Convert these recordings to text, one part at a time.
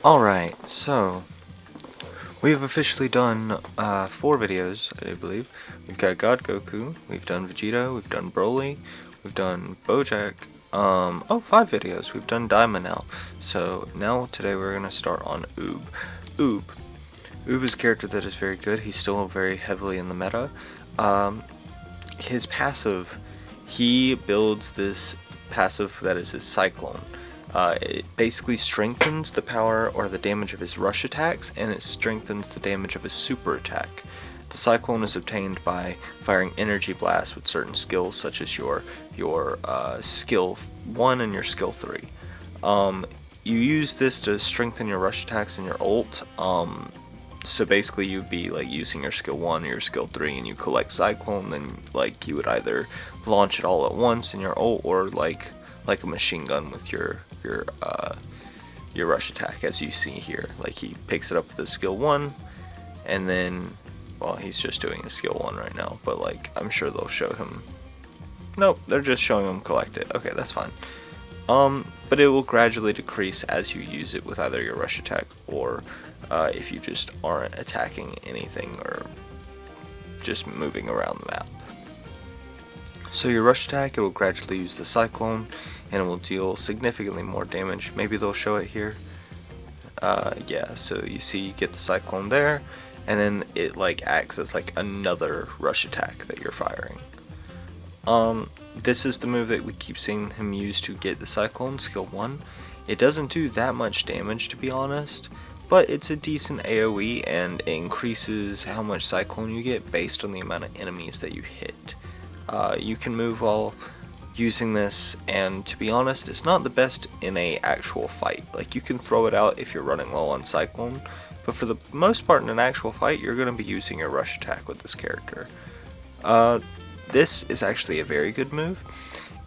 Alright, so we have officially done 4 videos, I believe. We've got God Goku, we've done Vegeta, we've done Broly, we've done Bojack, 5 videos. We've done Daima now. So now today we're going to start on Uub. Uub is a character that is very good. He's still very heavily in the meta. His passive, he builds this passive that is his Cyclone. It basically strengthens the power or the damage of his rush attacks, and it strengthens the damage of his super attack. The Cyclone is obtained by firing energy blasts with certain skills, such as your skill 1 and your skill 3. You use this to strengthen your rush attacks and your ult. So basically you'd be like using your skill 1 or your skill 3 and you collect Cyclone, then like you would either launch it all at once in your ult or like a machine gun with your rush attack, as you see here. Like he picks it up with his skill 1 and then, well, he's just doing his skill 1 right now, but like I'm sure they'll show him. Nope, they're just showing him collect it. Okay, that's fine. But it will gradually decrease as you use it with either your rush attack or if you just aren't attacking anything or just moving around the map. So your rush attack, it will gradually use the Cyclone and it will deal significantly more damage. Maybe they'll show it here. Yeah, so you see you get the Cyclone there, and then it like acts as like another rush attack that you're firing. This is the move that we keep seeing him use to get the Cyclone, skill 1. It doesn't do that much damage, to be honest, but it's a decent AoE and it increases how much Cyclone you get based on the amount of enemies that you hit. You can move while using this, and to be honest, it's not the best in a actual fight. Like, you can throw it out if you're running low on Cyclone, but for the most part in an actual fight, you're going to be using your rush attack with this character. This is actually a very good move.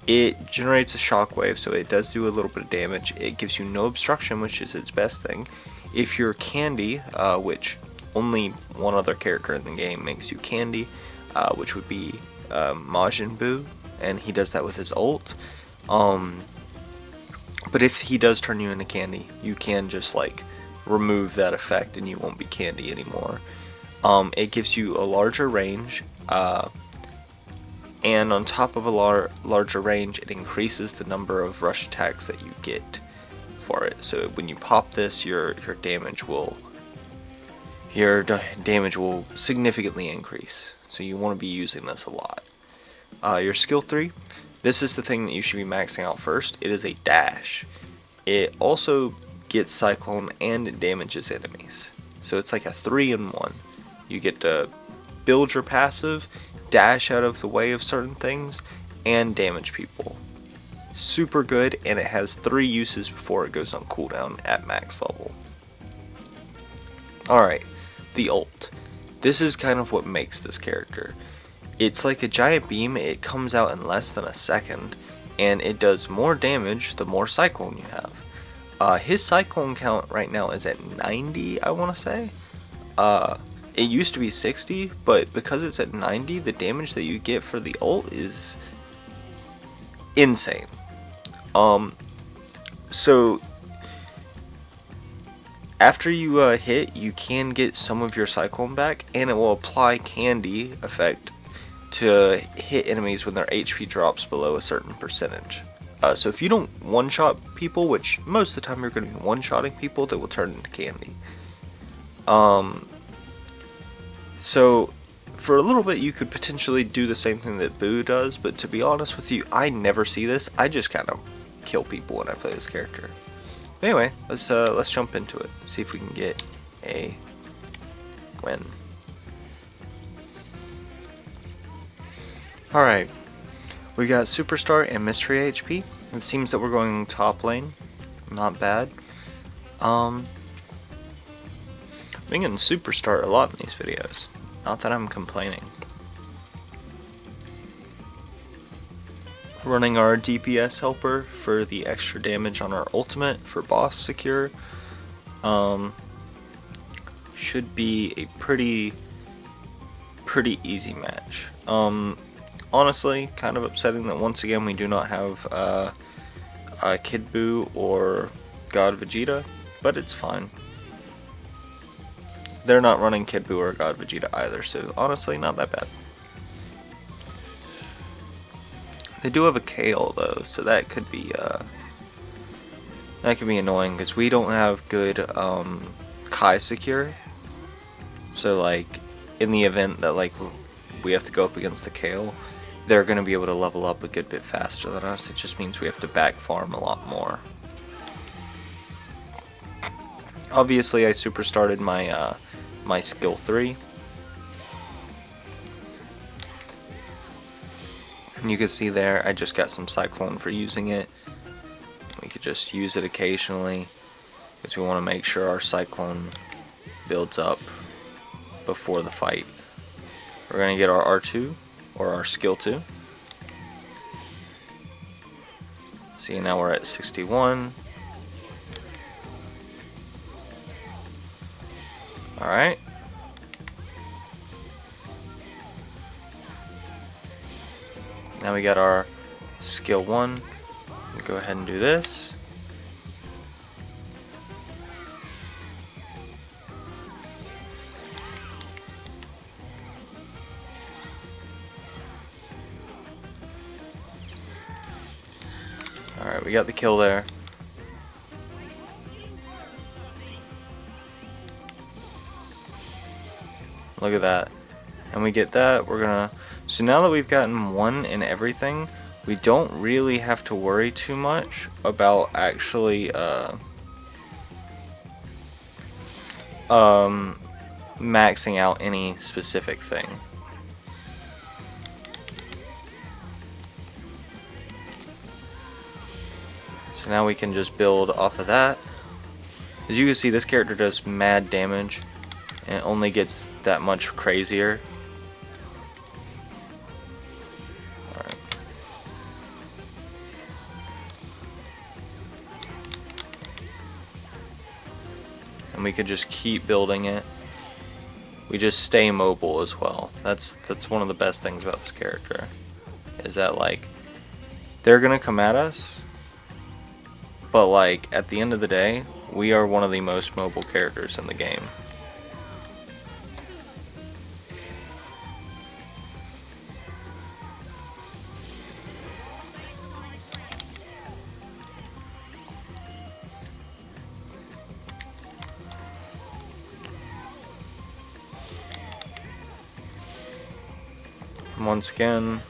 It generates a shockwave, so it does do a little bit of damage. It gives you no obstruction, which is its best thing. If you're Candy, which only one other character in the game makes you Candy, which would be Majin Buu, and he does that with his ult. But if he does turn you into Candy, you can just like remove that effect and you won't be Candy anymore. It gives you a larger range, and on top of a larger range, it increases the number of rush attacks that you get for it. So when you pop this, your damage will significantly increase. So you want to be using this a lot. Your skill 3, this is the thing that you should be maxing out first. It is a dash. It also gets Cyclone and it damages enemies. So it's like a 3-in-1. You get to build your passive, dash out of the way of certain things, and damage people. Super good, and it has 3 uses before it goes on cooldown at max level. Alright, the ult. This is kind of what makes this character. It's like a giant beam. It comes out in less than a second, and it does more damage the more Cyclone you have. His Cyclone count right now is at 90, I want to say. It used to be 60, but because it's at 90, the damage that you get for the ult is insane. So after you hit, you can get some of your Cyclone back, and it will apply Candy effect to hit enemies when their HP drops below a certain percentage. So if you don't one-shot people, which most of the time you're going to be one-shotting people, they will turn into Candy. So for a little bit you could potentially do the same thing that Buu does, but to be honest with you, I never see this. I just kind of kill people when I play this character. But anyway, let's jump into it. See if we can get a win. Alright, we got Superstar and Mystery HP. It seems that we're going top lane. Not bad. I've been getting Superstar a lot in these videos. Not that I'm complaining. Running our DPS helper for the extra damage on our ultimate for boss secure. Should be a pretty easy match. Honestly, kind of upsetting that once again we do not have Kid Buu or God Vegeta. but it's fine. They're not running Kid Buu or God Vegeta either, so honestly, not that bad. They do have a Kale though, so that could be annoying because we don't have good Kai secure. So like in the event that like we have to go up against the Kale, they're going to be able to level up a good bit faster than us. It just means we have to back farm a lot more. Obviously, I super started my my skill 3. And you can see there, I just got some Cyclone for using it. We could just use it occasionally because we want to make sure our Cyclone builds up before the fight. We're going to get our R2 or our skill 2. See, now we're at 61. Alright. Now we got our skill 1. We go ahead and do this. Alright, we got the kill there. Look at that. And we get that, we're gonna... So now that we've gotten 1 in everything, we don't really have to worry too much about actually maxing out any specific thing. So now we can just build off of that. As you can see, this character does mad damage, and it only gets that much crazier. Alright. And we could just keep building it. We just stay mobile as well. That's one of the best things about this character. Is that like they're gonna come at us, but like at the end of the day, we are one of the most mobile characters in the game. Once again,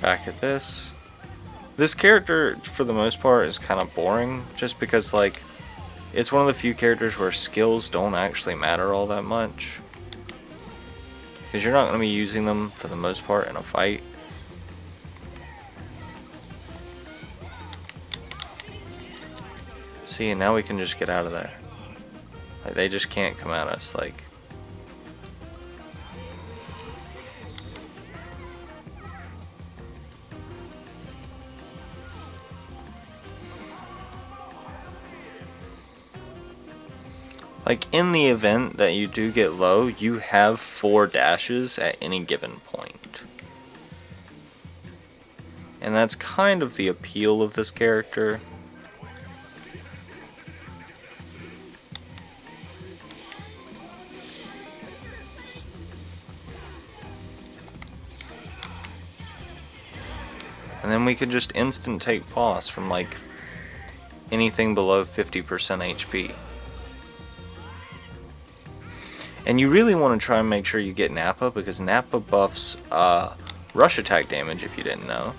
back at this. This character, for the most part, is kind of boring, just because, like, it's one of the few characters where skills don't actually matter all that much. Because you're not going to be using them, for the most part, in a fight. See, and now we can just get out of there. Like, they just can't come at us, like... Like, in the event that you do get low, you have 4 dashes at any given point. And that's kind of the appeal of this character. And then we could just instant take pause from, like, anything below 50% HP. And you really want to try and make sure you get Nappa, because Nappa buffs rush attack damage, if you didn't know.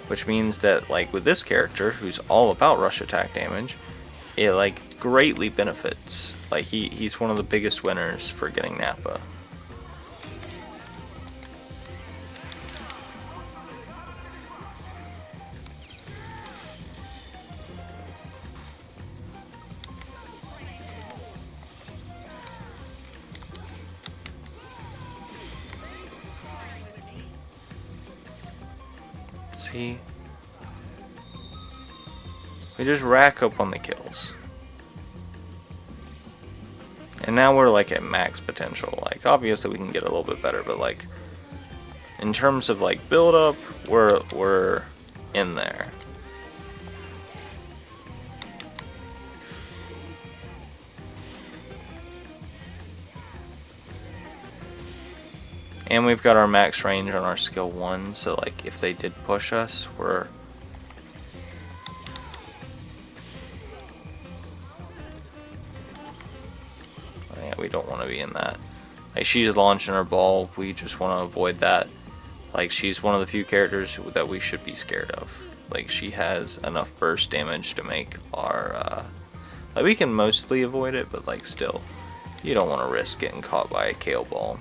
Which means that, like, with this character, who's all about rush attack damage, it, like, greatly benefits. Like, he's one of the biggest winners for getting Nappa. See? We just rack up on the kills. And now we're like at max potential. Like, obviously we can get a little bit better, but like in terms of like build up, we're in there. And we've got our max range on our skill 1, so like if they did push us, we're... Yeah, we don't want to be in that. Like, she's launching her ball, we just want to avoid that. Like, she's one of the few characters that we should be scared of. Like, she has enough burst damage to make our, like, we can mostly avoid it, but like, still, you don't want to risk getting caught by a Kale Ball.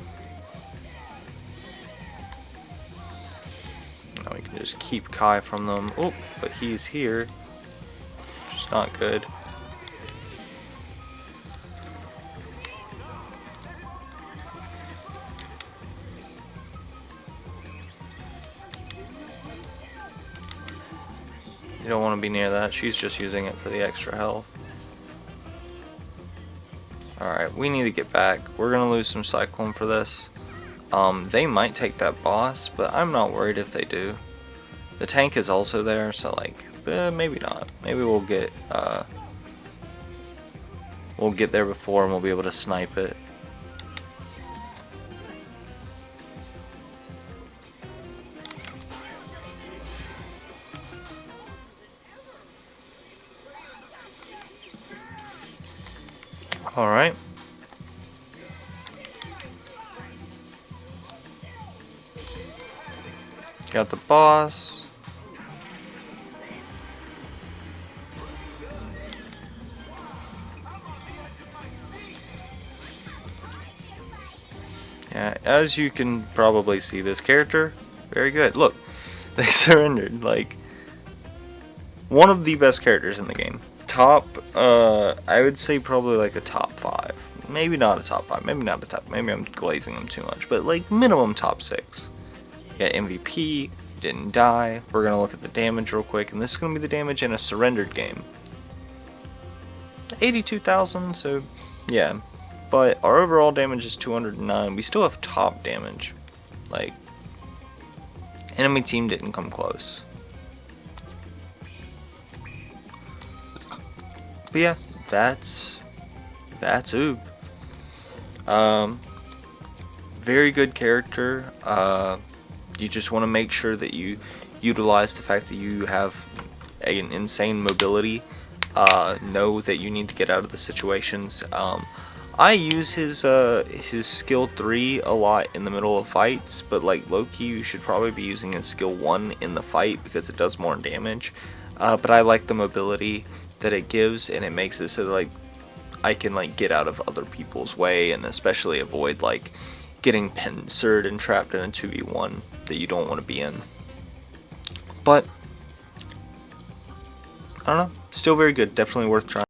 Now we can just keep Kai from them. Oh, but he's here. Which is not good. You don't want to be near that. She's just using it for the extra health. Alright, we need to get back. We're going to lose some Cyclone for this. They might take that boss, but I'm not worried if they do. The tank is also there, so like, maybe not. Maybe we'll get there before and we'll be able to snipe it. Alright. Got the boss. Yeah, as you can probably see, this character, very good. Look, they surrendered. Like, one of the best characters in the game. Top, I would say probably like a top 5. Maybe not a top 5, maybe not a top, maybe I'm glazing them too much, but like minimum top 6. Got MVP, didn't die. We're gonna look at the damage real quick, and this is gonna be the damage in a surrendered game. 82,000, so yeah. But our overall damage is 209. We still have top damage. Like, enemy team didn't come close. But yeah, that's Uub. Very good character. You just want to make sure that you utilize the fact that you have an insane mobility. Know that you need to get out of the situations. I use his skill 3 a lot in the middle of fights, but like low-key you should probably be using his skill 1 in the fight because it does more damage. But I like the mobility that it gives, and it makes it so that, like, I can like get out of other people's way, and especially avoid like getting pincered and trapped in a 2v1 that you don't want to be in. But I don't know, still very good, definitely worth trying.